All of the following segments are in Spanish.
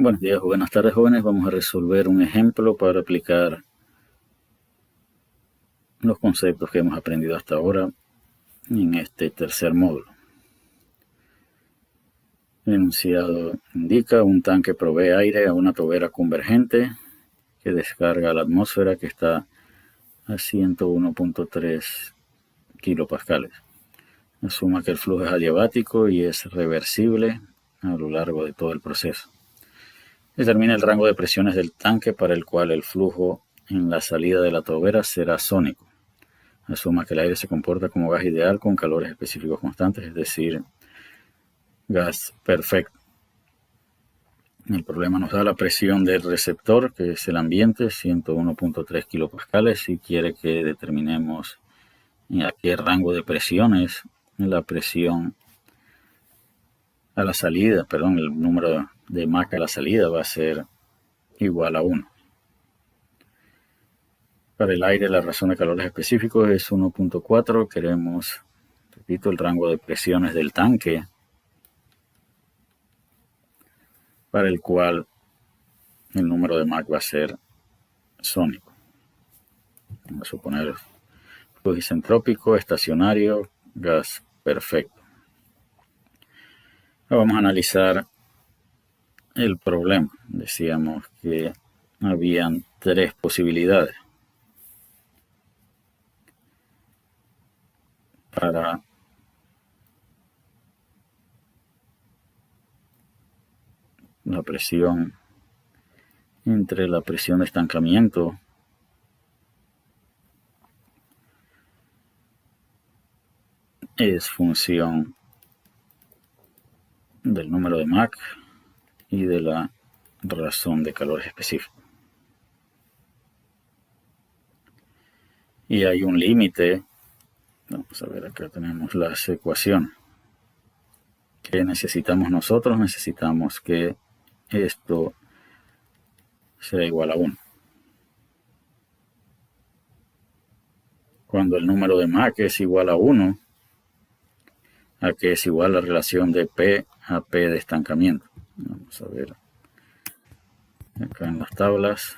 Buenos días o buenas tardes, jóvenes. Vamos a resolver un ejemplo para aplicar los conceptos que hemos aprendido hasta ahora en este tercer módulo. El enunciado indica: un tanque provee aire a una tobera convergente que descarga a la atmósfera, que está a 101.3 kilopascales. Asuma que el flujo es adiabático y es reversible a lo largo de todo el proceso. Determina el rango de presiones del tanque para el cual el flujo en la salida de la tobera será sónico. Asuma que el aire se comporta como gas ideal con calores específicos constantes, es decir, gas perfecto. El problema nos da la presión del receptor, que es el ambiente, 101.3 kilopascales, y quiere que determinemos a qué rango de presiones la presión a la salida, el número de Mach a la salida va a ser igual a 1. Para el aire la razón de calores específicos es 1.4. Queremos, repito, el rango de presiones del tanque para el cual el número de Mach va a ser sónico. Vamos a suponer flujo isentrópico, estacionario, gas perfecto. Ahora vamos a analizar el problema. Decíamos que habían tres posibilidades para la presión entre la presión de estancamiento es función del número de Mach y de la razón de calores específico. Y hay un límite. Vamos a ver, acá tenemos las ecuaciones. ¿Qué necesitamos nosotros? Necesitamos que esto sea igual a 1. Cuando el número de Mach es igual a 1, a que es igual la relación de P a P de estancamiento. Vamos a ver acá en las tablas.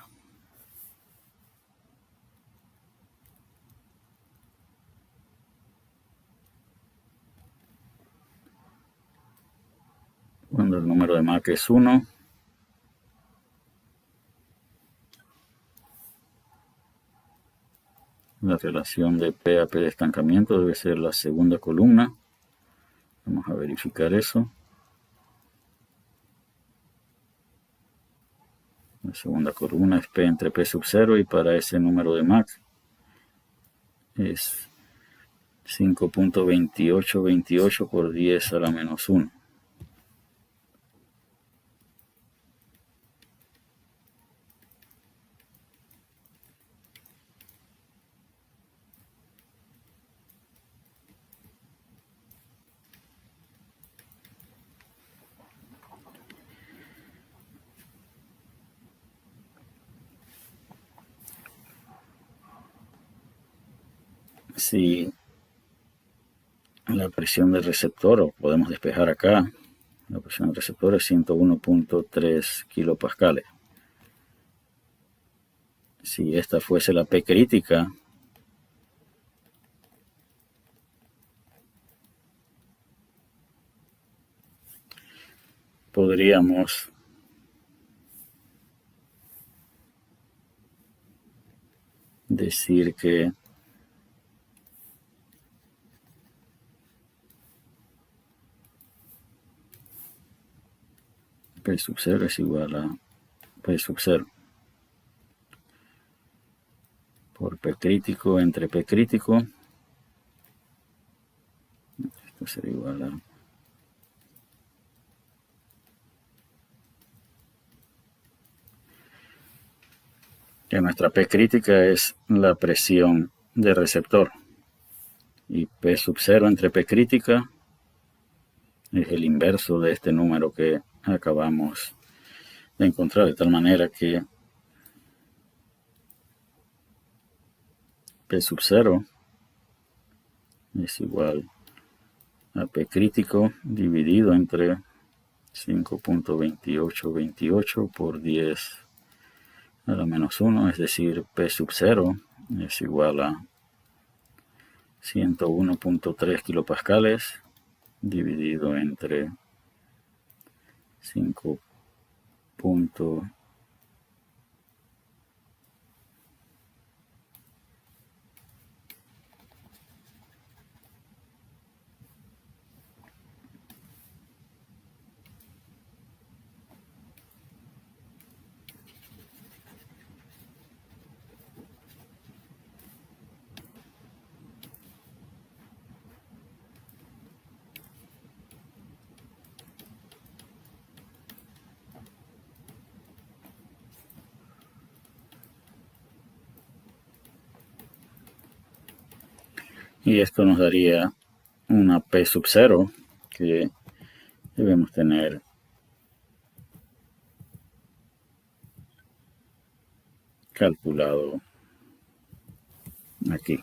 Cuando el número de Mach es 1, la relación de P a P de estancamiento debe ser la segunda columna. Vamos a verificar eso. La segunda columna es P entre P sub 0, y para ese número de Mach es 5.2828 por 10 a la menos 1. Si la presión del receptor, o podemos despejar acá, la presión del receptor es 101.3 kilopascales. Si esta fuese la P crítica, podríamos decir que P sub 0 es igual a P sub 0 por P crítico entre P crítico. Esto sería igual a que nuestra P crítica es la presión de receptor, y P sub 0 entre P crítica es el inverso de este número que acabamos de encontrar, de tal manera que P sub 0 es igual a P crítico dividido entre 5.2828 por 10 a la menos 1, es decir, P sub 0 es igual a 101.3 kilopascales dividido entre 5. Y esto nos daría una P sub 0 que debemos tener calculado aquí.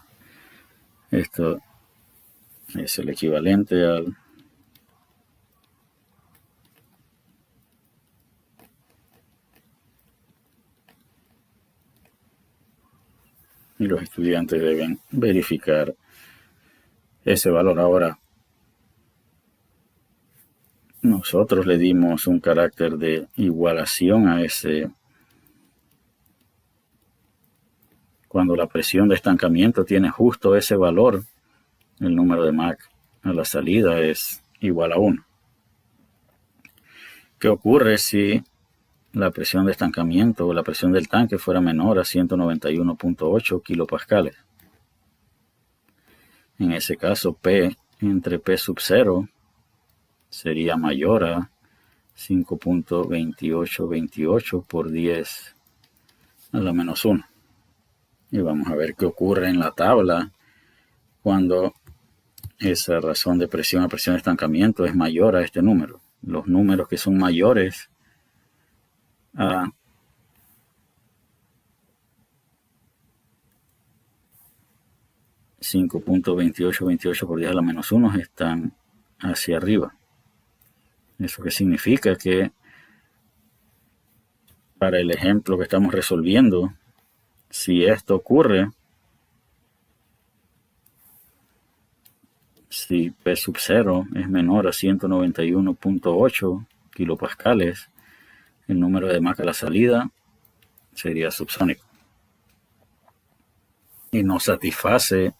Esto es el equivalente al y los estudiantes deben verificar ese valor. Ahora, nosotros le dimos un carácter de igualación a ese. Cuando la presión de estancamiento tiene justo ese valor, el número de Mach a la salida es igual a 1. ¿Qué ocurre si la presión de estancamiento o la presión del tanque fuera menor a 191.8 kilopascales? En ese caso, P entre P sub 0 sería mayor a 5.2828 por 10 a la menos 1. Y vamos a ver qué ocurre en la tabla cuando esa razón de presión a presión de estancamiento es mayor a este número. Los números que son mayores a 5.2828 por 10 a la menos 1 están hacia arriba. Eso que significa que para el ejemplo que estamos resolviendo, si esto ocurre, si P sub 0 es menor a 191.8 kilopascales, el número de Mach a la salida sería subsónico. Y no satisface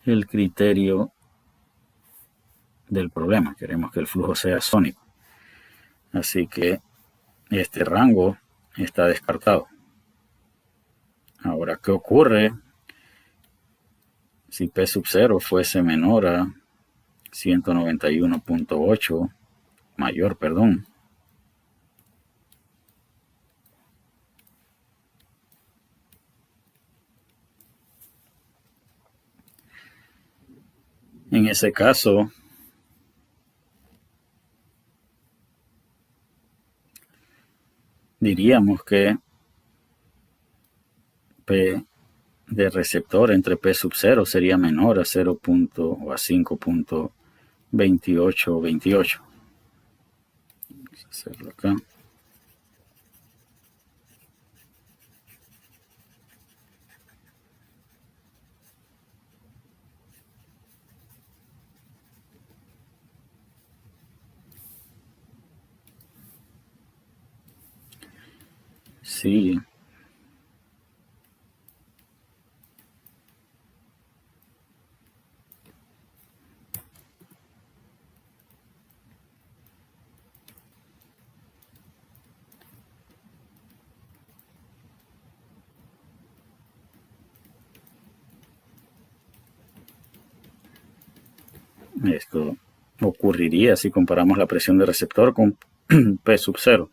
el criterio del problema. Queremos que el flujo sea sónico. Así que este rango está descartado. Ahora, ¿qué ocurre si P sub 0 fuese menor a 191.8, mayor, perdón? En ese caso, diríamos que P de receptor entre P sub 0 sería menor a 0. O a 5.2828. Vamos a hacerlo acá. Sí. Esto ocurriría si comparamos la presión de receptor con P sub 0.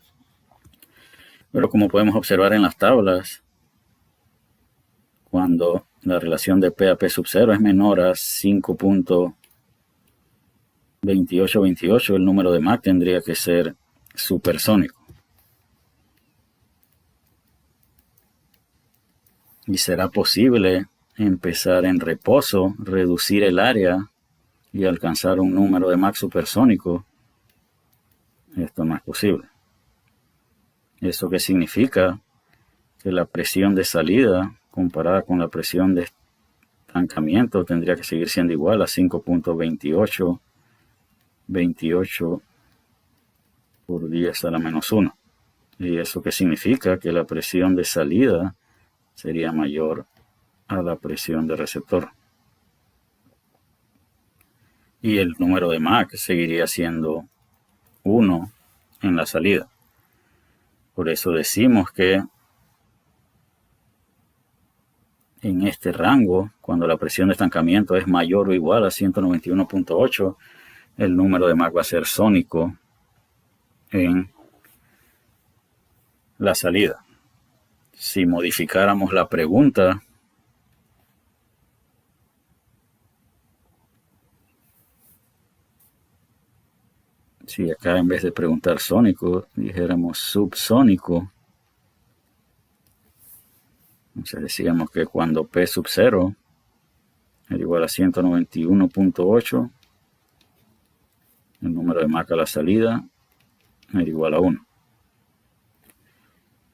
Pero como podemos observar en las tablas, cuando la relación de P a P sub 0 es menor a 5.2828, el número de Mach tendría que ser supersónico. Y será posible empezar en reposo, reducir el área y alcanzar un número de Mach supersónico Esto no es posible. ¿Eso qué significa? Que la presión de salida comparada con la presión de estancamiento tendría que seguir siendo igual a 5.28 por 10 a la menos 1. ¿Y eso qué significa? Que la presión de salida sería mayor a la presión de receptor. Y el número de Mach seguiría siendo 1 en la salida. Por eso decimos que en este rango, cuando la presión de estancamiento es mayor o igual a 191.8, el número de Mach va a ser sónico en la salida. Si modificáramos la pregunta, si acá en vez de preguntar sónico, dijéramos subsónico, entonces decíamos que cuando P sub 0 es igual a 191.8, el número de Mach a la salida era igual a 1.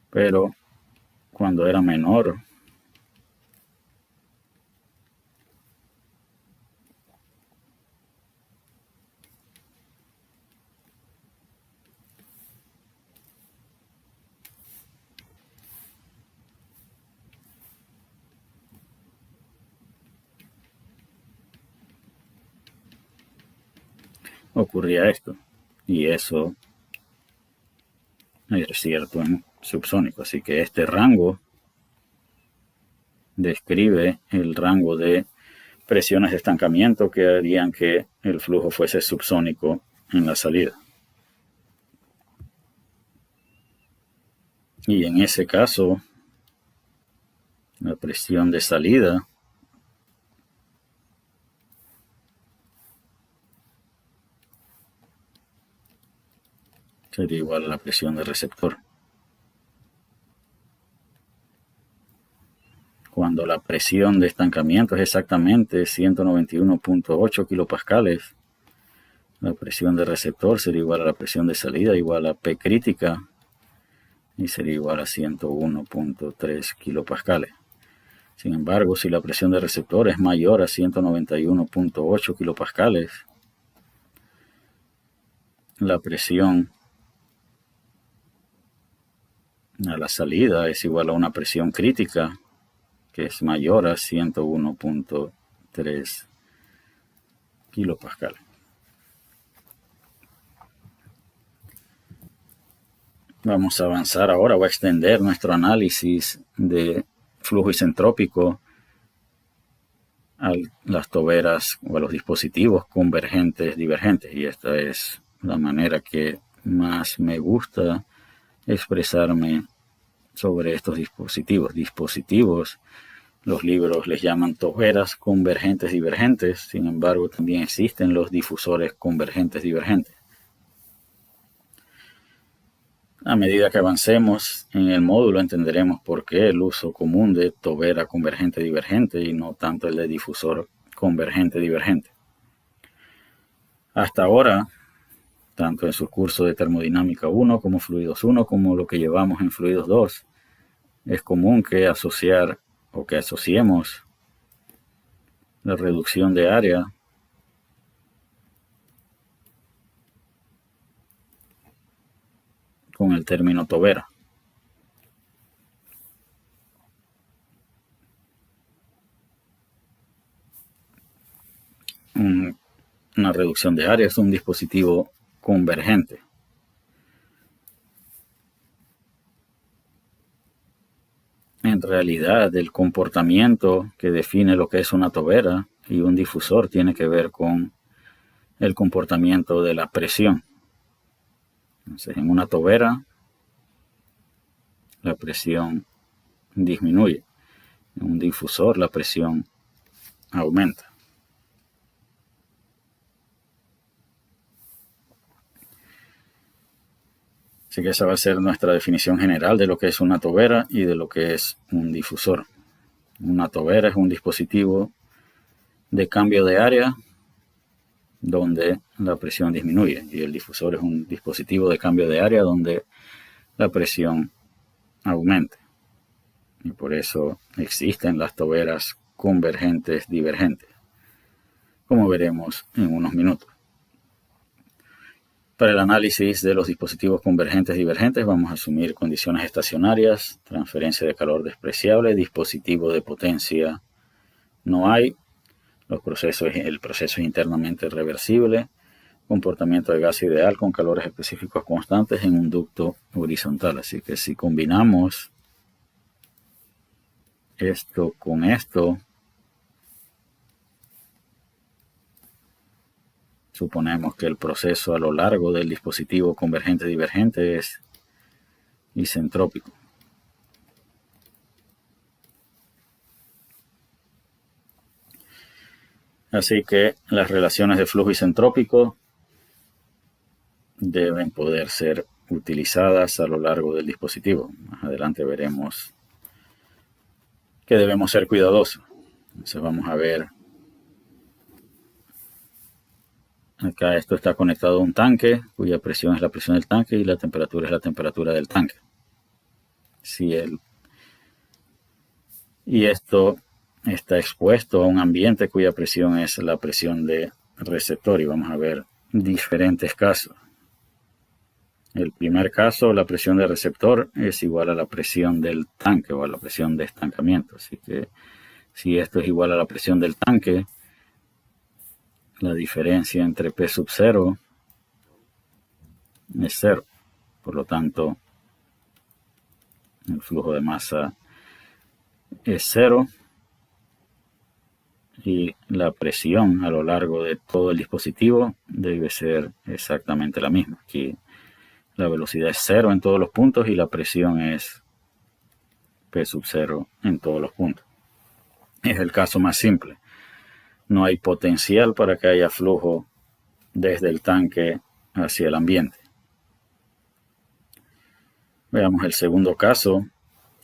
Pero cuando era menor, ocurría esto. Y eso es cierto en subsónico. Así que este rango describe el rango de presiones de estancamiento que harían que el flujo fuese subsónico en la salida. Y en ese caso, la presión de salida sería igual a la presión de receptor. Cuando la presión de estancamiento es exactamente 191.8 kilopascales, la presión de receptor sería igual a la presión de salida, igual a P crítica, y sería igual a 101.3 kilopascales. Sin embargo, si la presión de receptor es mayor a 191.8 kilopascales, la presión a la salida es igual a una presión crítica que es mayor a 101.3 kilopascales. Vamos a avanzar ahora, voy a extender nuestro análisis de flujo isentrópico a las toberas o a los dispositivos convergentes divergentes, y esta es la manera que más me gusta expresarme sobre estos dispositivos. Los libros les llaman toberas convergentes divergentes, sin embargo también existen los difusores convergentes divergentes. A medida que avancemos en el módulo entenderemos por qué el uso común de tobera convergente divergente y no tanto el de difusor convergente divergente. Hasta ahora, tanto en sus cursos de termodinámica 1 como fluidos 1 como lo que llevamos en fluidos 2, es común que asociemos la reducción de área con el término tobera. Una reducción de área es un dispositivo convergente. En realidad, el comportamiento que define lo que es una tobera y un difusor tiene que ver con el comportamiento de la presión. Entonces, en una tobera, la presión disminuye. En un difusor, la presión aumenta. Así que esa va a ser nuestra definición general de lo que es una tobera y de lo que es un difusor. Una tobera es un dispositivo de cambio de área donde la presión disminuye, y el difusor es un dispositivo de cambio de área donde la presión aumenta, y por eso existen las toberas convergentes divergentes, como veremos en unos minutos. Para el análisis de los dispositivos convergentes divergentes vamos a asumir condiciones estacionarias, transferencia de calor despreciable, dispositivo de potencia no hay, el proceso es internamente reversible, comportamiento de gas ideal con calores específicos constantes en un ducto horizontal. Así que si combinamos esto con esto, suponemos que el proceso a lo largo del dispositivo convergente divergente es isentrópico. Así que las relaciones de flujo isentrópico deben poder ser utilizadas a lo largo del dispositivo. Más adelante veremos que debemos ser cuidadosos. Entonces vamos a ver. Acá esto está conectado a un tanque, cuya presión es la presión del tanque y la temperatura es la temperatura del tanque. Y esto está expuesto a un ambiente cuya presión es la presión de receptor, y vamos a ver diferentes casos. El primer caso, la presión de receptor es igual a la presión del tanque o a la presión de estancamiento. Así que si esto es igual a la presión del tanque, la diferencia entre P sub 0 es 0. Por lo tanto, el flujo de masa es 0 y la presión a lo largo de todo el dispositivo debe ser exactamente la misma. Aquí la velocidad es 0 en todos los puntos y la presión es P sub 0 en todos los puntos. Es el caso más simple. No hay potencial para que haya flujo desde el tanque hacia el ambiente. Veamos el segundo caso.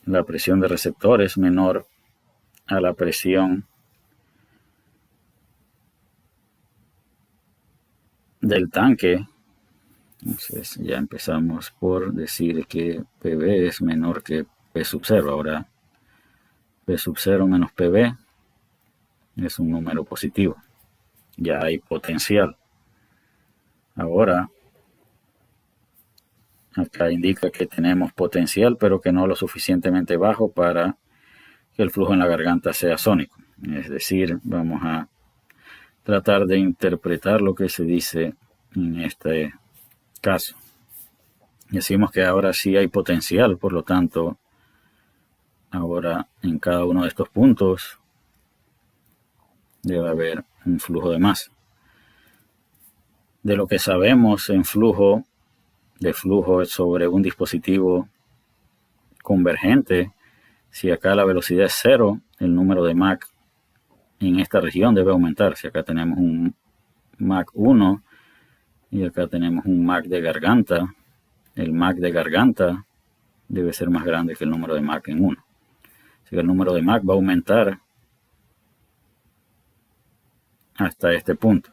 La presión de receptor es menor a la presión del tanque. Entonces ya empezamos por decir que PB es menor que P sub 0. Ahora P sub 0 menos PB es un número positivo. Ya hay potencial. Ahora, acá indica que tenemos potencial, pero que no lo suficientemente bajo para que el flujo en la garganta sea sónico. Es decir, vamos a tratar de interpretar lo que se dice en este caso. Decimos que ahora sí hay potencial, por lo tanto, ahora en cada uno de estos puntos debe haber un flujo de masa. De lo que sabemos en flujo sobre un dispositivo convergente, si acá la velocidad es 0, el número de Mach en esta región debe aumentar. Si acá tenemos un Mach 1 y acá tenemos un Mach de garganta, el Mach de garganta debe ser más grande que el número de Mach en 1. Así que el número de Mach va a aumentar hasta este punto.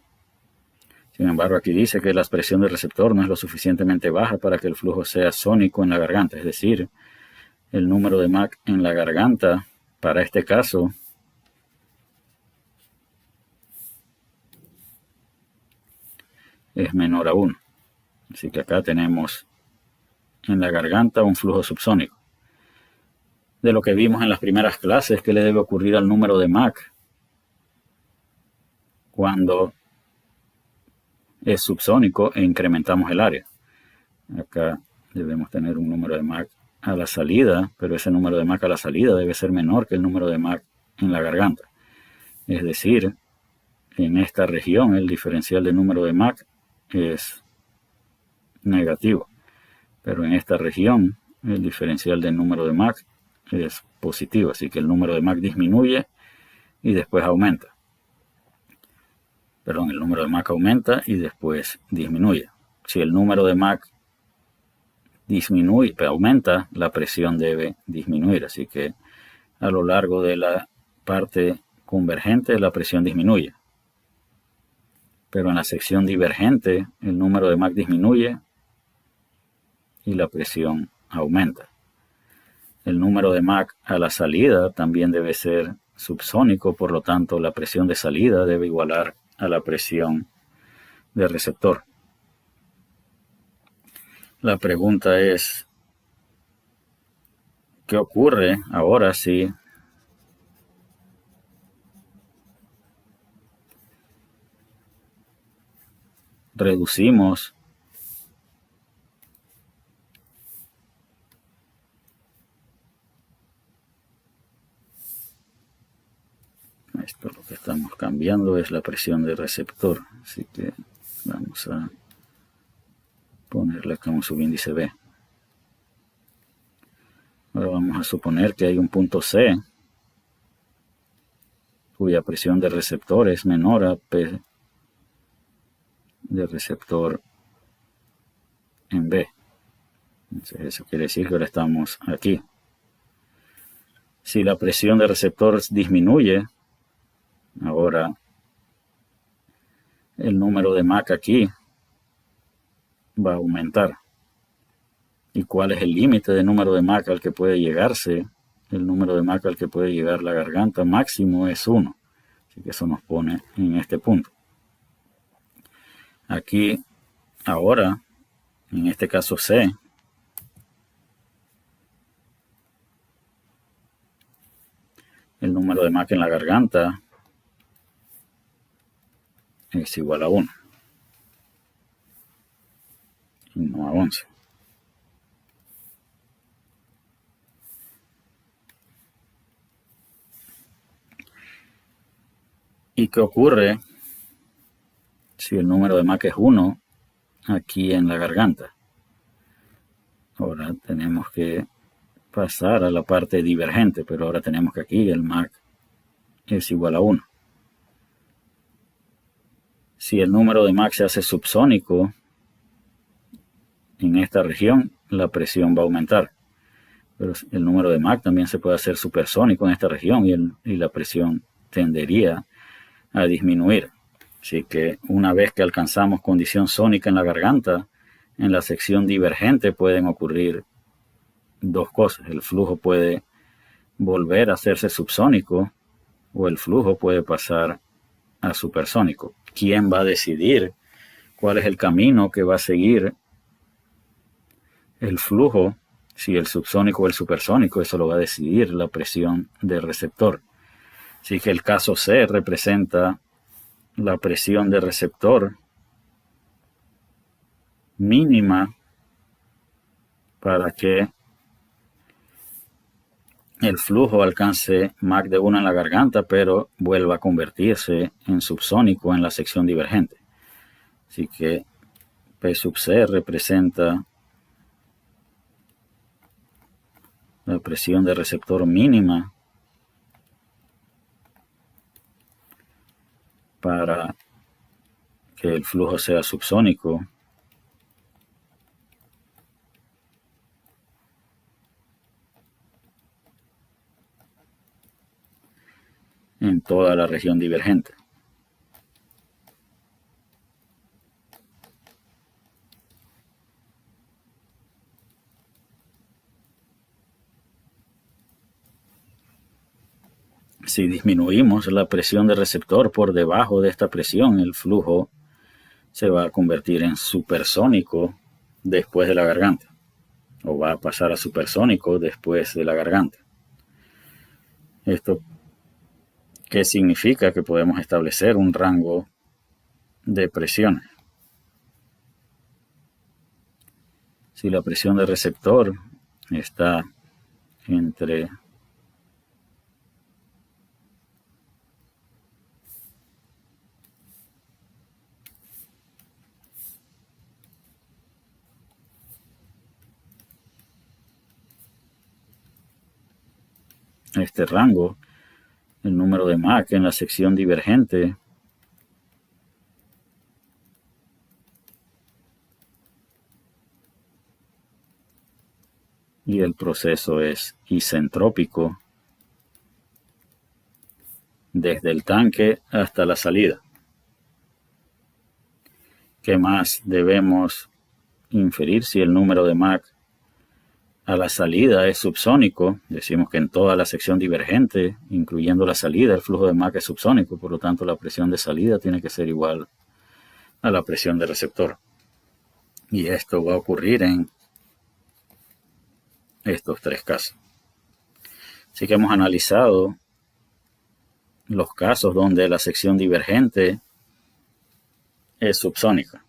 Sin embargo, aquí dice que la presión del receptor no es lo suficientemente baja para que el flujo sea sónico en la garganta. Es decir, el número de Mach en la garganta, para este caso, es menor a 1. Así que acá tenemos en la garganta un flujo subsónico. De lo que vimos en las primeras clases, ¿qué le debe ocurrir al número de Mach cuando es subsónico e incrementamos el área? Acá debemos tener un número de Mach a la salida, pero ese número de Mach a la salida debe ser menor que el número de Mach en la garganta. Es decir, en esta región el diferencial de número de Mach es negativo, pero en esta región el diferencial del número de Mach es positivo, así que el número de Mach disminuye y después aumenta. Perdón, el número de Mach aumenta y después disminuye. Si el número de Mach disminuye, aumenta, la presión debe disminuir, así que a lo largo de la parte convergente la presión disminuye. pero en la sección divergente el número de Mach disminuye y la presión aumenta. El número de Mach a la salida también debe ser subsónico, por lo tanto la presión de salida debe igualar a la presión de receptor. La pregunta es, ¿qué ocurre ahora si reducimos esto? Lo que estamos cambiando es la presión de receptor, así que vamos a ponerle acá un subíndice B. Ahora vamos a suponer que hay un punto C cuya presión de receptor es menor a P de receptor en B. Entonces eso quiere decir que ahora estamos aquí. Si la presión de receptor disminuye, ahora el número de Mach aquí va a aumentar. ¿Y cuál es el límite de número de Mach al que puede llegarse? El número de Mach al que puede llegar la garganta máximo es 1. Así que eso nos pone en este punto. Aquí, ahora, en este caso C, el número de Mach en la garganta es igual a 1 y no a 11. ¿Y qué ocurre si el número de Mach es 1 aquí en la garganta? Ahora tenemos que pasar a la parte divergente, pero ahora tenemos que aquí el Mach es igual a 1. Si el número de Mach se hace subsónico en esta región, la presión va a aumentar. Pero el número de Mach también se puede hacer supersónico en esta región y la presión tendería a disminuir. Así que una vez que alcanzamos condición sónica en la garganta, en la sección divergente pueden ocurrir dos cosas. El flujo puede volver a hacerse subsónico o el flujo puede pasar a supersónico. ¿Quién va a decidir cuál es el camino que va a seguir el flujo? Si el subsónico o el supersónico, eso lo va a decidir la presión del receptor. Así que el caso C representa la presión de receptor mínima para que el flujo alcance Mach de 1 en la garganta, pero vuelva a convertirse en subsónico en la sección divergente. Así que P sub C representa la presión de receptor mínima para que el flujo sea subsónico en toda la región divergente. Si disminuimos la presión del receptor por debajo de esta presión, el flujo se va a convertir en supersónico después de la garganta, o va a pasar a supersónico después de la garganta. ¿Esto qué significa? Que podemos establecer un rango de presiones. Si la presión del receptor está entre este rango, el número de Mach en la sección divergente y el proceso es isentrópico desde el tanque hasta la salida. ¿Qué más debemos inferir? Si el número de Mach a la salida es subsónico, decimos que en toda la sección divergente, incluyendo la salida, el flujo de Mach es subsónico, por lo tanto la presión de salida tiene que ser igual a la presión de receptor. Y esto va a ocurrir en estos tres casos. Así que hemos analizado los casos donde la sección divergente es subsónica.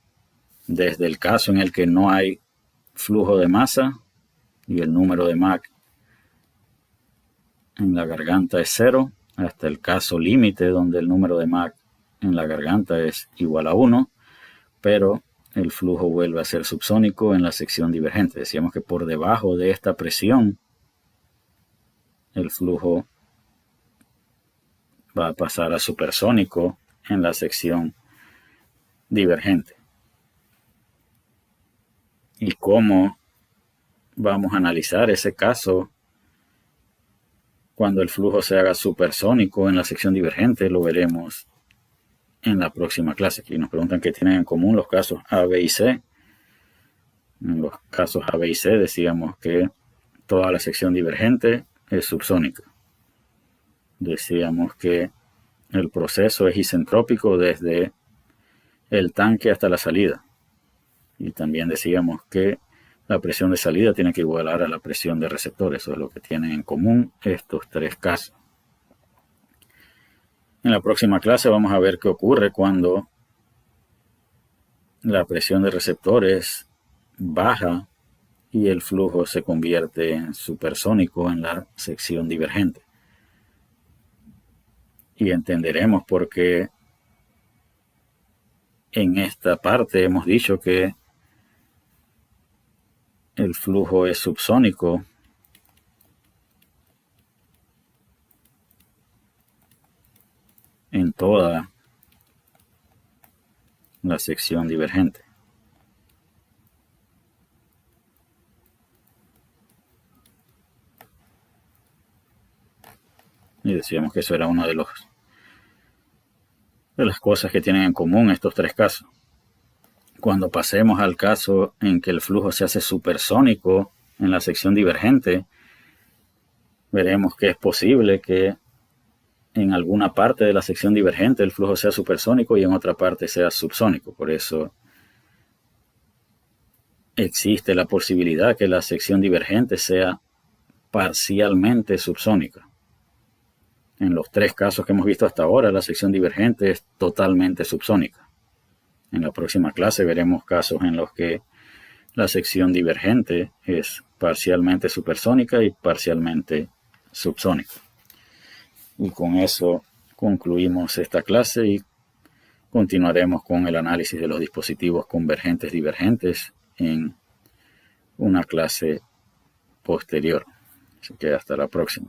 Desde el caso en el que no hay flujo de masa y el número de Mach en la garganta es 0, hasta el caso límite donde el número de Mach en la garganta es igual a 1, pero el flujo vuelve a ser subsónico en la sección divergente. Decíamos que por debajo de esta presión el flujo va a pasar a supersónico en la sección divergente. ¿Y cómo vamos a analizar ese caso cuando el flujo se haga supersónico en la sección divergente? Lo veremos en la próxima clase. Aquí nos preguntan qué tienen en común los casos A, B y C. En los casos A, B y C decíamos que toda la sección divergente es subsónica. Decíamos que el proceso es isentrópico desde el tanque hasta la salida. Y también decíamos que la presión de salida tiene que igualar a la presión de receptor. Eso es lo que tienen en común estos tres casos. En la próxima clase vamos a ver qué ocurre cuando la presión de receptor es baja y el flujo se convierte en supersónico en la sección divergente. Y entenderemos por qué en esta parte hemos dicho que el flujo es subsónico en toda la sección divergente. Y decíamos que eso era una de las cosas que tienen en común estos tres casos. Cuando pasemos al caso en que el flujo se hace supersónico en la sección divergente, veremos que es posible que en alguna parte de la sección divergente el flujo sea supersónico y en otra parte sea subsónico. Por eso existe la posibilidad que la sección divergente sea parcialmente subsónica. En los tres casos que hemos visto hasta ahora, la sección divergente es totalmente subsónica. En la próxima clase veremos casos en los que la sección divergente es parcialmente supersónica y parcialmente subsónica. Y con eso concluimos esta clase y continuaremos con el análisis de los dispositivos convergentes divergentes en una clase posterior. Así que hasta la próxima.